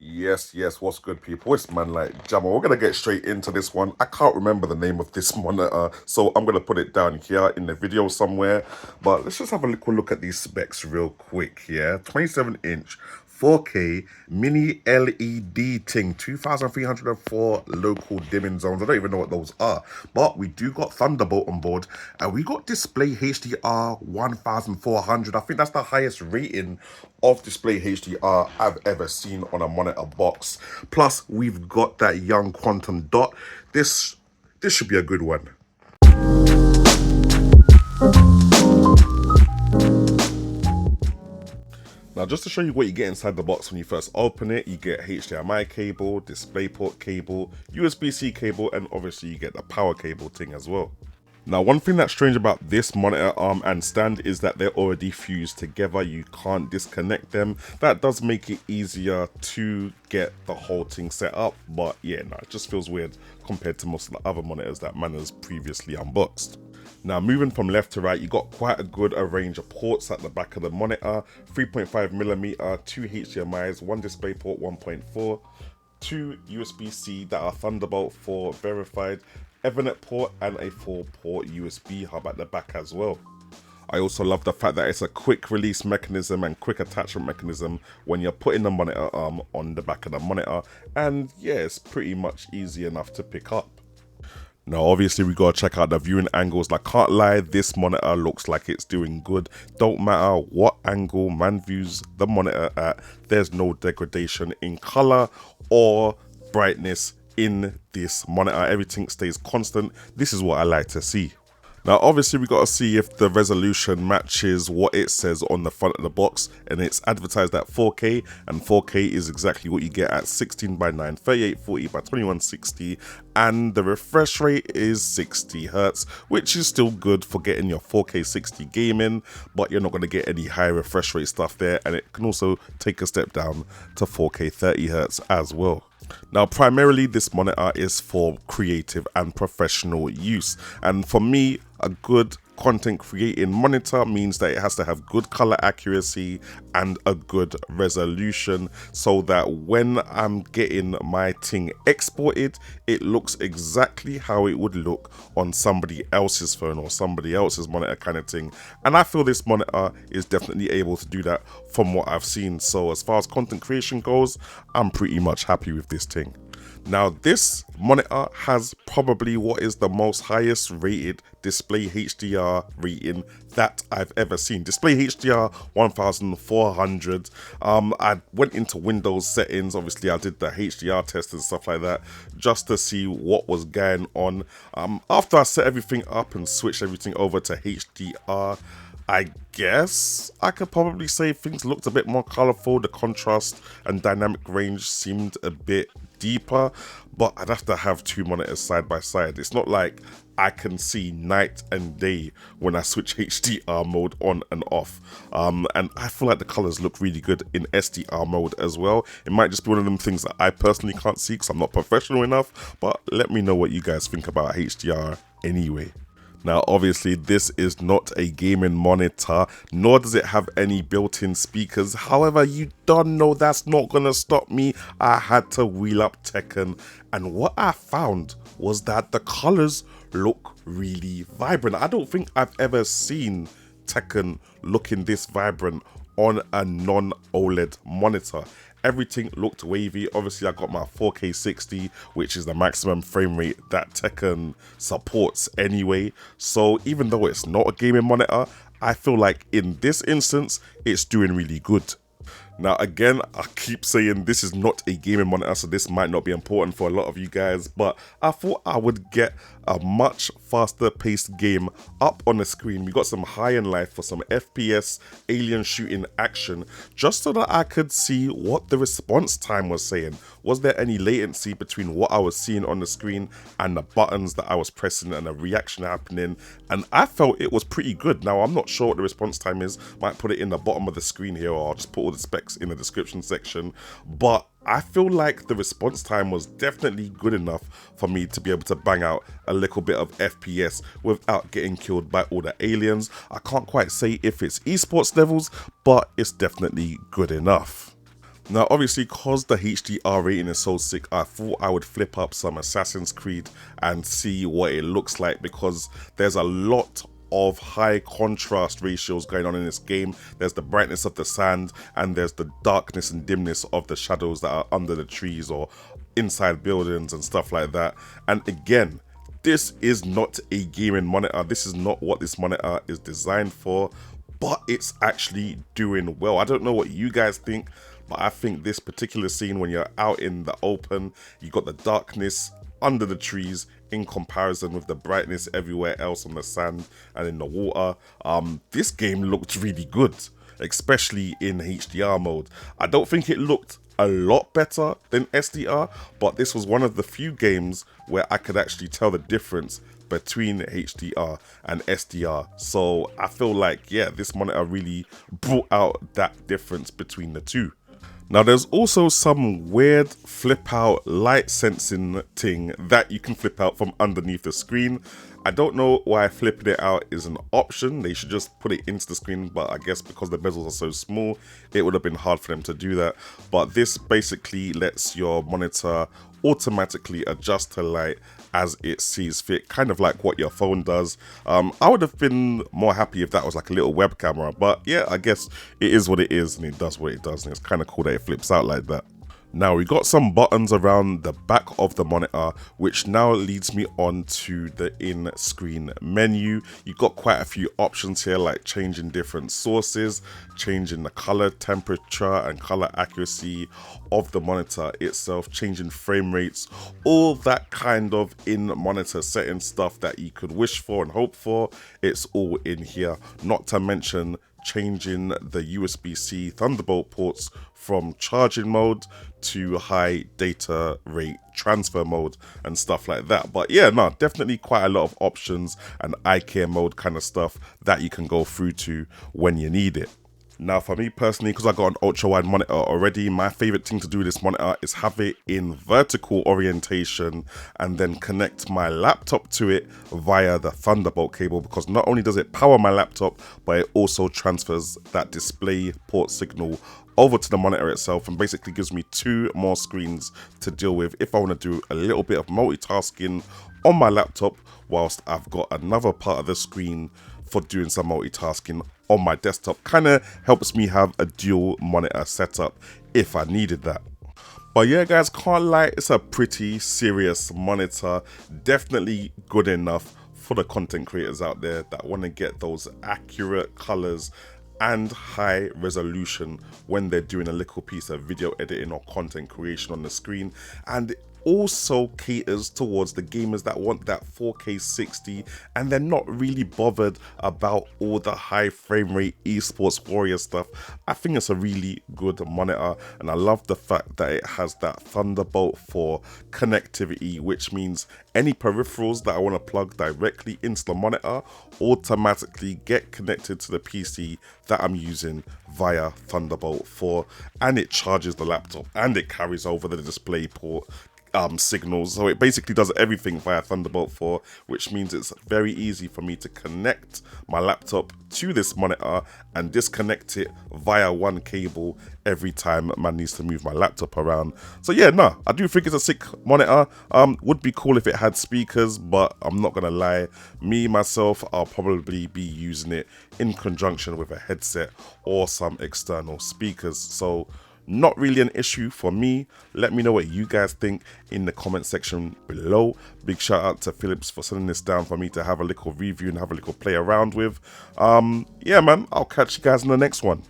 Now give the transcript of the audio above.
Yes, what's good, people? It's man like Jamo. We're gonna get straight into this one. I can't remember the name of this monitor, so I'm gonna put it down here in the video somewhere. But let's just have a little look at these specs real quick, yeah? 27-inch, 4K, mini LED thing, 2304 local dimming zones. I don't even know what those are. But we do got Thunderbolt on board, and we got display HDR 1400. I think that's the highest rating of display HDR I've ever seen on a monitor box. Plus, we've got that young quantum dot. This should be a good one. Now, just to show you what you get inside the box when you first open it, you get HDMI cable, DisplayPort cable, USB-C cable, and obviously you get the power cable thing as well. Now, one thing that's strange about this monitor arm and stand is that they're already fused together. You can't disconnect them. That does make it easier to get the whole thing set up, but yeah, no, it just feels weird compared to most of the other monitors that man has previously unboxed. Now, moving from left to right, you got quite a good range of ports at the back of the monitor. 3.5mm, 2 HDMIs, 1 DisplayPort 1.4, 2 USB-C that are Thunderbolt 4 verified, Ethernet port, and a 4-port USB hub at the back as well. I also love the fact that it's a quick release mechanism and quick attachment mechanism when you're putting the monitor arm on the back of the monitor, and yeah, it's pretty much easy enough to pick up. Now, obviously, we gotta check out the viewing angles. I can't lie, this monitor looks like it's doing good. Don't matter what angle man views the monitor at, there's no degradation in color or brightness in this monitor. Everything stays constant. This is what I like to see. Now, obviously, we got to see if the resolution matches what it says on the front of the box, and it's advertised at 4K, and 4K is exactly what you get at 16:9, 3840 by 2160, and the refresh rate is 60 Hz, which is still good for getting your 4K 60 gaming, but you're not going to get any high refresh rate stuff there, and it can also take a step down to 4K 30 Hz as well. Now, primarily this monitor is for creative and professional use, and for me, a good content creating monitor means that it has to have good color accuracy and a good resolution, so that when I'm getting my thing exported, it looks exactly how it would look on somebody else's phone or somebody else's monitor kind of thing. And I feel this monitor is definitely able to do that from what I've seen. So as far as content creation goes, I'm pretty much happy with this thing. Now, this monitor has probably what is the most highest rated display HDR rating that I've ever seen. Display HDR 1400. I went into Windows settings. Obviously, I did the HDR test and stuff like that just to see what was going on. After I set everything up and switched everything over to HDR, I guess I could probably say things looked a bit more colorful. The contrast and dynamic range seemed a bit deeper, but I'd have to have two monitors side by side. It's not like I can see night and day when I switch HDR mode on and off. And I feel like the colors look really good in SDR mode as well. It might just be one of them things that I personally can't see because I'm not professional enough, but let me know what you guys think about HDR anyway. Now, obviously, this is not a gaming monitor, nor does it have any built-in speakers. However, you don't know that's not gonna stop me. I had to wheel up Tekken, and what I found was that the colors look really vibrant. I don't think I've ever seen Tekken looking this vibrant on a non-OLED monitor. Everything looked wavy. Obviously, I got my 4K 60, which is the maximum frame rate that Tekken supports anyway. So even though it's not a gaming monitor, I feel like in this instance, it's doing really good. Now, again, I keep saying this is not a gaming monitor, so this might not be important for a lot of you guys, but I thought I would get a much faster paced game up on the screen. We got some high end life for some FPS alien shooting action, just so that I could see what the response time was saying. Was there any latency between what I was seeing on the screen and the buttons that I was pressing and the reaction happening? And I felt it was pretty good. Now, I'm not sure what the response time is. Might put it in the bottom of the screen here, or I'll just put all the specs in the description section. But I feel like the response time was definitely good enough for me to be able to bang out a little bit of FPS without getting killed by all the aliens. I can't quite say if it's esports levels, but it's definitely good enough. Now obviously cause the HDR rating is so sick, I thought I would flip up some Assassin's Creed and see what it looks like, because there's a lot of high contrast ratios going on in this game. There's the brightness of the sand and there's the darkness and dimness of the shadows that are under the trees or inside buildings and stuff like that. And again, this is not a gaming monitor. This is not what this monitor is designed for, but it's actually doing well. I don't know what you guys think, but I think this particular scene, when you're out in the open, you got the darkness under the trees in comparison with the brightness everywhere else on the sand and in the water. This game looked really good, especially in HDR mode. I don't think it looked a lot better than SDR, but this was one of the few games where I could actually tell the difference between HDR and SDR. So I feel like, yeah, this monitor really brought out that difference between the two. Now there's also some weird flip out light sensing thing that you can flip out from underneath the screen. I don't know why flipping it out is an option. They should just put it into the screen, but I guess because the bezels are so small, it would have been hard for them to do that. But this basically lets your monitor automatically adjust to light as it sees fit, kind of like what your phone does. I would have been more happy if that was like a little web camera, but yeah, I guess it is what it is and it does what it does, and it's kind of cool that it flips out like that. Now we got some buttons around the back of the monitor, which now leads me on to the in-screen menu. You've got quite a few options here, like changing different sources, changing the color temperature and color accuracy of the monitor itself, changing frame rates, all that kind of in-monitor setting stuff that you could wish for and hope for. It's all in here, not to mention changing the USB-C Thunderbolt ports from charging mode to high data rate transfer mode and stuff like that. But yeah, no, definitely quite a lot of options and eye care mode kind of stuff that you can go through to when you need it. Now for me personally, because I got an ultra wide monitor already, my favorite thing to do with this monitor is have it in vertical orientation and then connect my laptop to it via the Thunderbolt cable, because not only does it power my laptop, but it also transfers that display port signal over to the monitor itself and basically gives me two more screens to deal with if I want to do a little bit of multitasking on my laptop whilst I've got another part of the screen for doing some multitasking on my desktop. Kind of helps me have a dual monitor setup if I needed that. But yeah guys, can't lie, it's a pretty serious monitor, definitely good enough for the content creators out there that want to get those accurate colors and high resolution when they're doing a little piece of video editing or content creation on the screen. And also caters towards the gamers that want that 4K 60 and they're not really bothered about all the high frame rate esports warrior stuff. I think it's a really good monitor, and I love the fact that it has that Thunderbolt for connectivity, which means any peripherals that I want to plug directly into the monitor automatically get connected to the PC that I'm using via Thunderbolt 4, and it charges the laptop and it carries over the display port signals. So it basically does everything via Thunderbolt 4, which means it's very easy for me to connect my laptop to this monitor and disconnect it via one cable every time man needs to move my laptop around. So yeah, no, I do think it's a sick monitor. Would be cool if it had speakers, but I'm not gonna lie, me myself, I'll probably be using it in conjunction with a headset or some external speakers. So not really an issue for me. Let me know what you guys think in the comment section below. Big shout out to Philips for sending this down for me to have a little review and have a little play around with. Yeah man, I'll catch you guys in the next one.